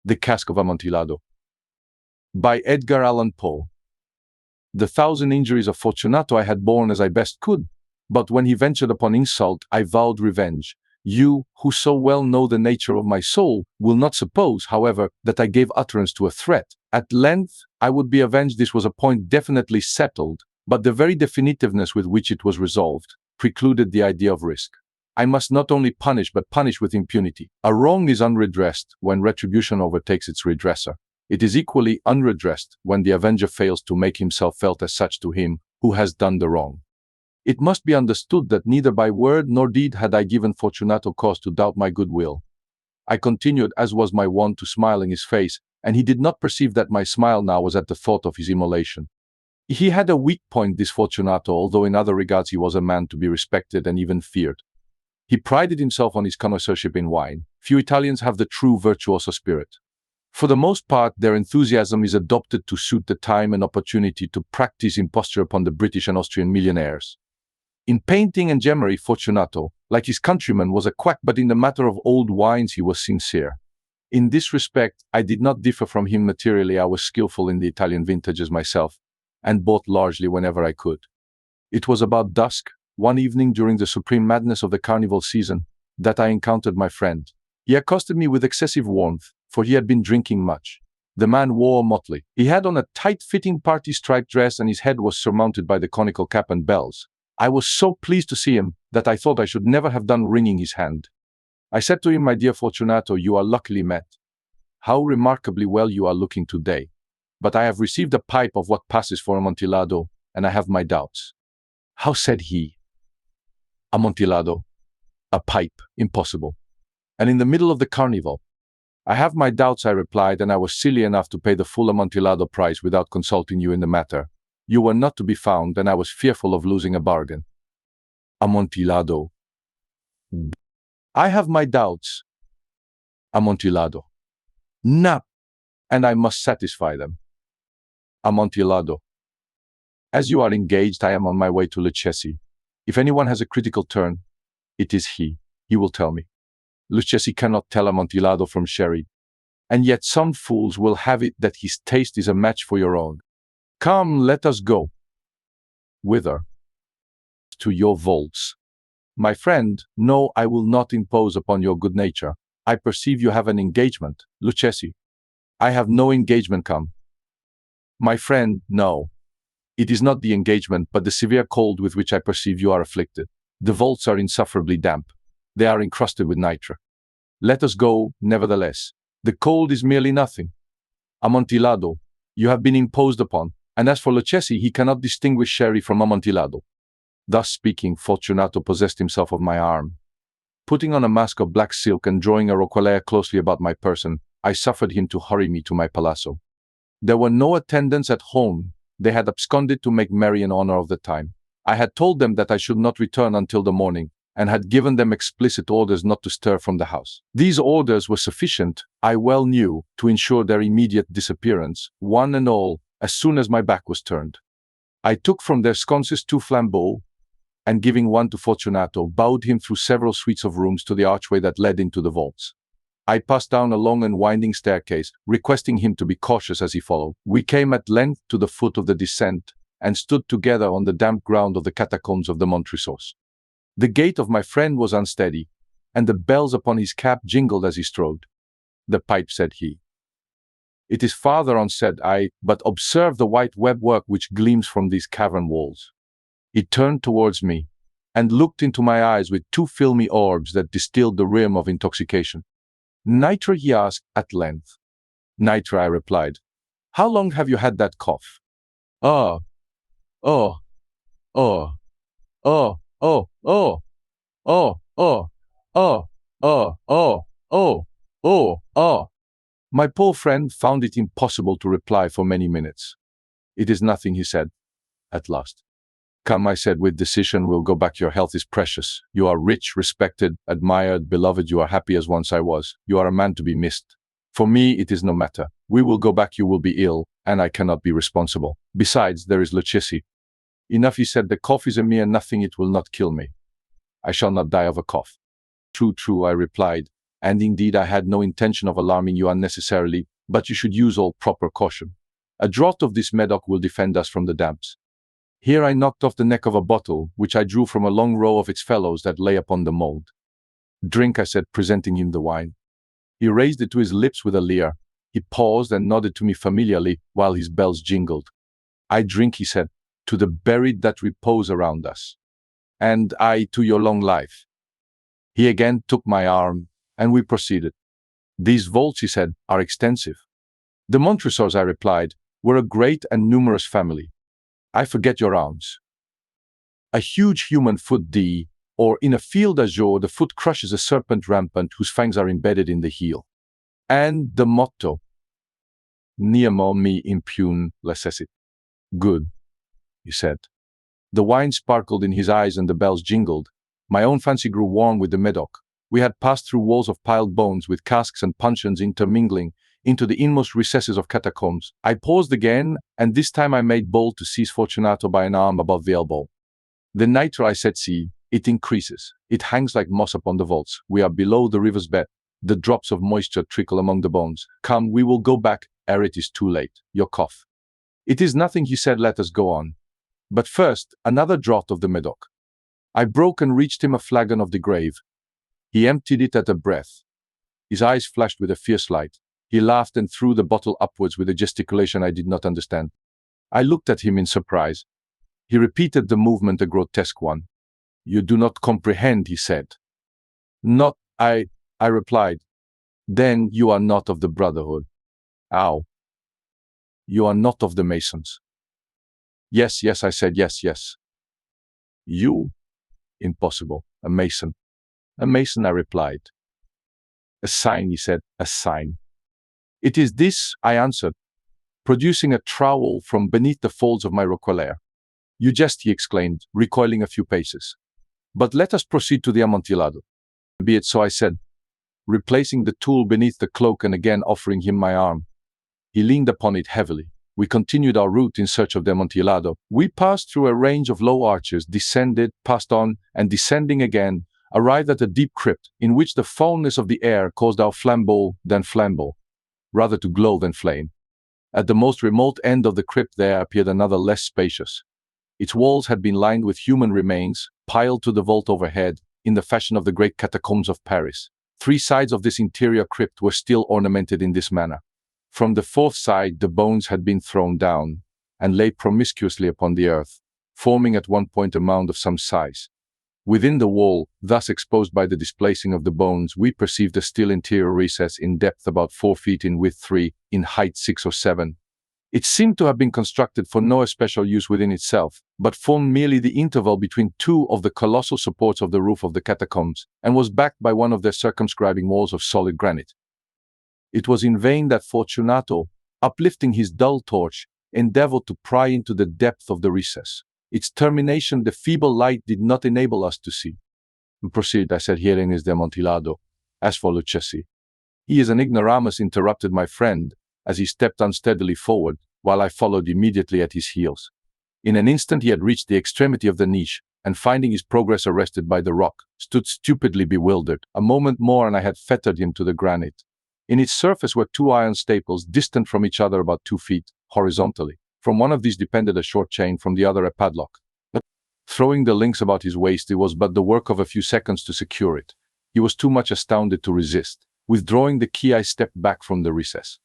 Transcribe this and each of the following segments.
The Cask of Amontillado. By Edgar Allan Poe. The 1,000 injuries of Fortunato I had borne as I best could, but when he ventured upon insult, I vowed revenge. You, who so well know the nature of my soul, will not suppose, however, that I gave utterance to a threat. At length, I would be avenged. This was a point definitely settled, but the very definitiveness with which it was resolved precluded the idea of risk. I must not only punish, but punish with impunity. A wrong is unredressed when retribution overtakes its redresser. It is equally unredressed when the avenger fails to make himself felt as such to him who has done the wrong. It must be understood that neither by word nor deed had I given Fortunato cause to doubt my goodwill. I continued, as was my wont, to smile in his face, and he did not perceive that my smile now was at the thought of his immolation. He had a weak point, this Fortunato, although in other regards he was a man to be respected and even feared. He prided himself on his connoisseurship in wine. Few Italians have the true virtuoso spirit. For the most part, their enthusiasm is adopted to suit the time and opportunity to practice imposture upon the British and Austrian millionaires. In painting and gemmery, Fortunato, like his countrymen, was a quack, but in the matter of old wines he was sincere. In this respect, I did not differ from him materially. I was skillful in the Italian vintages myself, and bought largely whenever I could. It was about dusk, one evening during the supreme madness of the carnival season, that I encountered my friend. He accosted me with excessive warmth, for he had been drinking much. The man wore a motley. He had on a tight-fitting party-striped dress, and his head was surmounted by the conical cap and bells. I was so pleased to see him that I thought I should never have done wringing his hand. I said to him, "My dear Fortunato, you are luckily met. How remarkably well you are looking today. But I have received a pipe of what passes for Amontillado, and I have my doubts." "How?" said he. "Amontillado? A pipe? Impossible. And in the middle of the carnival." "I have my doubts," I replied, "and I was silly enough to pay the full Amontillado price without consulting you in the matter. You were not to be found, and I was fearful of losing a bargain." "Amontillado? I have my doubts." "Amontillado? No, and I must satisfy them." "Amontillado? As you are engaged, I am on my way to Lucchesi. If anyone has a critical turn, it is he. He will tell me. Lucchesi cannot tell Amontillado from sherry, and yet some fools will have it that his taste is a match for your own. Come, let us go." "Whither?" "To your vaults." "My friend, no, I will not impose upon your good nature. I perceive you have an engagement, Lucchesi." "I have no engagement, come." "My friend, no. It is not the engagement, but the severe cold with which I perceive you are afflicted. The vaults are insufferably damp. They are encrusted with nitre. Let us go, nevertheless. The cold is merely nothing. Amontillado, you have been imposed upon, and as for Lucchesi, he cannot distinguish sherry from Amontillado." Thus speaking, Fortunato possessed himself of my arm. Putting on a mask of black silk and drawing a roquelaire closely about my person, I suffered him to hurry me to my palazzo. There were no attendants at home. They had absconded to make merry in honor of the time. I had told them that I should not return until the morning, and had given them explicit orders not to stir from the house. These orders were sufficient, I well knew, to ensure their immediate disappearance, one and all, as soon as my back was turned. I took from their sconces 2 flambeaux, and giving one to Fortunato, bowed him through several suites of rooms to the archway that led into the vaults. I passed down a long and winding staircase, requesting him to be cautious as he followed. We came at length to the foot of the descent, and stood together on the damp ground of the catacombs of the Montresors. The gait of my friend was unsteady, and the bells upon his cap jingled as he strode. "The pipe," said he. "It is farther on," said I, "but observe the white webwork which gleams from these cavern walls." He turned towards me, and looked into my eyes with 2 filmy orbs that distilled the rheum of intoxication. "Nitre?" he asked at length. "Nitre," I replied. "How long have you had that cough?" "Oh, oh, oh, oh, oh, oh, oh, oh, oh, oh, oh, oh, oh, oh." My poor friend found it impossible to reply for many minutes. "It is nothing," he said, at last. "Come," I said with decision, "we'll go back. Your health is precious. You are rich, respected, admired, beloved. You are happy as once I was. You are a man to be missed. For me, it is no matter. We will go back. You will be ill, and I cannot be responsible. Besides, there is Lucchesi." "Enough," he said. "The cough is a mere nothing. It will not kill me. I shall not die of a cough." "True, true," I replied. And indeed, I had no intention of alarming you unnecessarily, but you should use all proper caution. A draught of this medoc will defend us from the damps." Here I knocked off the neck of a bottle, which I drew from a long row of its fellows that lay upon the mold. "Drink," I said, presenting him the wine. He raised it to his lips with a leer. He paused and nodded to me familiarly while his bells jingled. "I drink," he said, "to the buried that repose around us. And I to your long life." He again took my arm, and we proceeded. "These vaults," he said, "are extensive." "The Montresors," I replied, "were a great and numerous family. I forget your arms." "A huge human foot D, or in a field azure the foot crushes a serpent rampant whose fangs are embedded in the heel. And the motto, Nemo me impune lacessit." "Good," he said. The wine sparkled in his eyes and the bells jingled. My own fancy grew warm with the medoc. We had passed through walls of piled bones with casks and puncheons intermingling into the inmost recesses of catacombs. I paused again, and this time I made bold to seize Fortunato by an arm above the elbow. "The nitre," I said, "see, it increases. It hangs like moss upon the vaults. We are below the river's bed. The drops of moisture trickle among the bones. Come, we will go back ere it is too late. Your cough." "It is nothing," he said, "let us go on. But first, another draught of the medoc." I broke and reached him a flagon of the grave. He emptied it at a breath. His eyes flashed with a fierce light. He laughed and threw the bottle upwards with a gesticulation I did not understand. I looked at him in surprise. He repeated the movement, a grotesque one. "You do not comprehend," he said. "Not I replied. "Then you are not of the Brotherhood." "How?" "You are not of the Masons." "Yes, yes," I said, "yes, yes." "You? Impossible. A Mason." "A Mason," I replied. "A sign," he said, "a sign." "It is this," I answered, producing a trowel from beneath the folds of my roquelaire. "You jest," he exclaimed, recoiling a few paces. "But let us proceed to the Amontillado." "Be it so," I said, replacing the tool beneath the cloak and again offering him my arm. He leaned upon it heavily. We continued our route in search of the Amontillado. We passed through a range of low arches, descended, passed on, and descending again, arrived at a deep crypt in which the foulness of the air caused our flambeau, rather to glow than flame. At the most remote end of the crypt there appeared another less spacious. Its walls had been lined with human remains, piled to the vault overhead, in the fashion of the great catacombs of Paris. 3 sides of this interior crypt were still ornamented in this manner. From the 4th side the bones had been thrown down, and lay promiscuously upon the earth, forming at one point a mound of some size. Within the wall, thus exposed by the displacing of the bones, we perceived a still interior recess in depth about 4 feet, in width 3, in height 6 or 7. It seemed to have been constructed for no especial use within itself, but formed merely the interval between 2 of the colossal supports of the roof of the catacombs, and was backed by one of their circumscribing walls of solid granite. It was in vain that Fortunato, uplifting his dull torch, endeavored to pry into the depth of the recess. Its termination the feeble light did not enable us to see. "Proceed," I said, "herein is the Amontillado. As for Lucchesi." "He is an ignoramus," interrupted my friend, as he stepped unsteadily forward, while I followed immediately at his heels. In an instant he had reached the extremity of the niche, and finding his progress arrested by the rock, stood stupidly bewildered. A moment more and I had fettered him to the granite. In its surface were 2 iron staples, distant from each other about 2 feet, horizontally. From one of these depended a short chain, from the other a padlock. Throwing the links about his waist, it was but the work of a few seconds to secure it. He was too much astounded to resist. Withdrawing the key, I stepped back from the recess.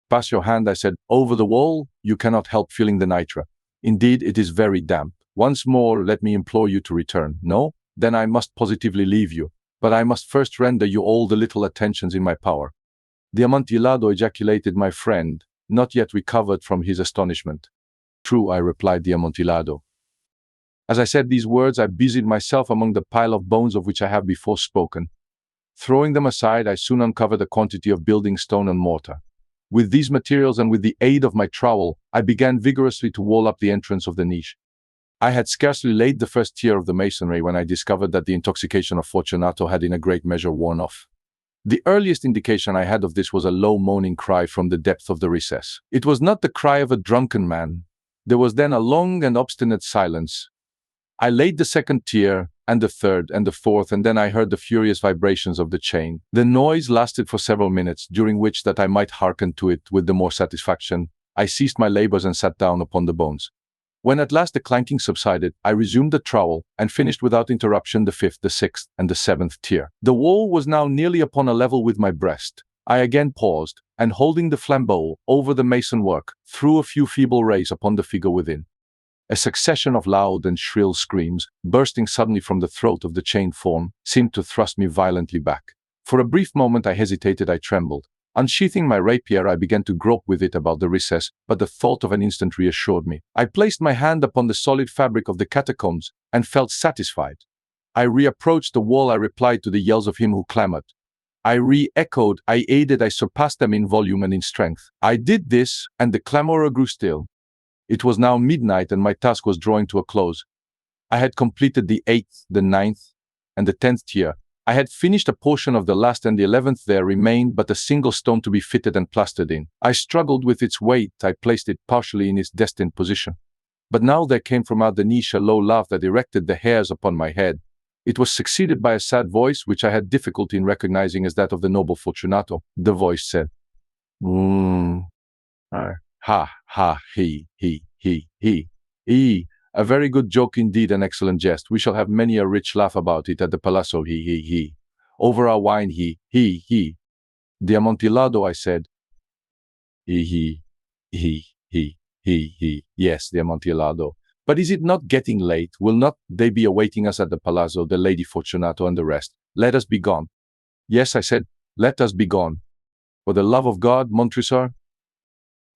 "Pass your hand," I said, "over the wall. You cannot help feeling the nitre. Indeed, it is very damp. Once more, let me implore you to return. No? Then I must positively leave you. But I must first render you all the little attentions in my power." "The Amontillado," ejaculated my friend, not yet recovered from his astonishment. "True," I replied, "the Amontillado." As I said these words, I busied myself among the pile of bones of which I have before spoken. Throwing them aside, I soon uncovered a quantity of building stone and mortar. With these materials and with the aid of my trowel, I began vigorously to wall up the entrance of the niche. I had scarcely laid the first tier of the masonry when I discovered that the intoxication of Fortunato had in a great measure worn off. The earliest indication I had of this was a low moaning cry from the depth of the recess. It was not the cry of a drunken man. There was then a long and obstinate silence. I laid the second tier, and the third, and the fourth, and then I heard the furious vibrations of the chain. The noise lasted for several minutes, during which that I might hearken to it with the more satisfaction. I ceased my labors and sat down upon the bones. When at last the clanking subsided, I resumed the trowel, and finished without interruption the fifth, the sixth, and the seventh tier. The wall was now nearly upon a level with my breast. I again paused, and holding the flambeau over the mason work, threw a few feeble rays upon the figure within. A succession of loud and shrill screams, bursting suddenly from the throat of the chained form, seemed to thrust me violently back. For a brief moment I hesitated, I trembled. Unsheathing my rapier, I began to grope with it about the recess, but the thought of an instant reassured me. I placed my hand upon the solid fabric of the catacombs, and felt satisfied. I reapproached the wall, I replied to the yells of him who clamored. I re-echoed, I aided, I surpassed them in volume and in strength. I did this, and the clamorer grew still. It was now midnight, and my task was drawing to a close. I had completed the 8th, the 9th, and the 10th tier. I had finished a portion of the last, and the 11th. There remained but a single stone to be fitted and plastered in. I struggled with its weight. I placed it partially in its destined position. But now there came from out the niche a low laugh that erected the hairs upon my head. It was succeeded by a sad voice, which I had difficulty in recognizing as that of the noble Fortunato. The voice said, Ha, ha, he. A very good joke indeed, an excellent jest. We shall have many a rich laugh about it at the Palazzo, he. Over our wine, he. The Amontillado, I said. He. Yes, the Amontillado. But is it not getting late? Will not they be awaiting us at the Palazzo, the Lady Fortunato and the rest? Let us be gone. Yes, I said, let us be gone. For the love of God, Montresor?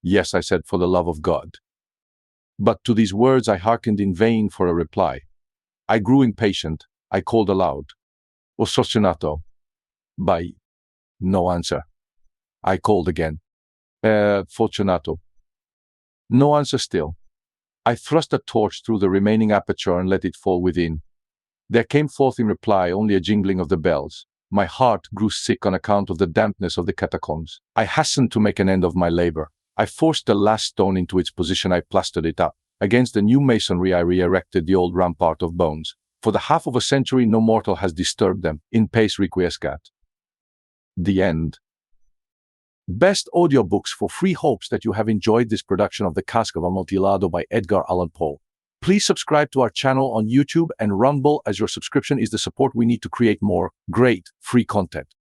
Yes, I said, for the love of God. But to these words I hearkened in vain for a reply. I grew impatient. I called aloud, O Fortunato. By no answer. I called again, Fortunato. No answer still. I thrust a torch through the remaining aperture and let it fall within. There came forth in reply only a jingling of the bells. My heart grew sick on account of the dampness of the catacombs. I hastened to make an end of my labor. I forced the last stone into its position. I plastered it up. Against the new masonry I re-erected the old rampart of bones. For the half of a century no mortal has disturbed them. In pace requiescat. The end. Best audiobooks for free. Hopes that you have enjoyed this production of The Cask of Amontillado by Edgar Allan Poe. Please subscribe to our channel on YouTube and Rumble, as your subscription is the support we need to create more great free content.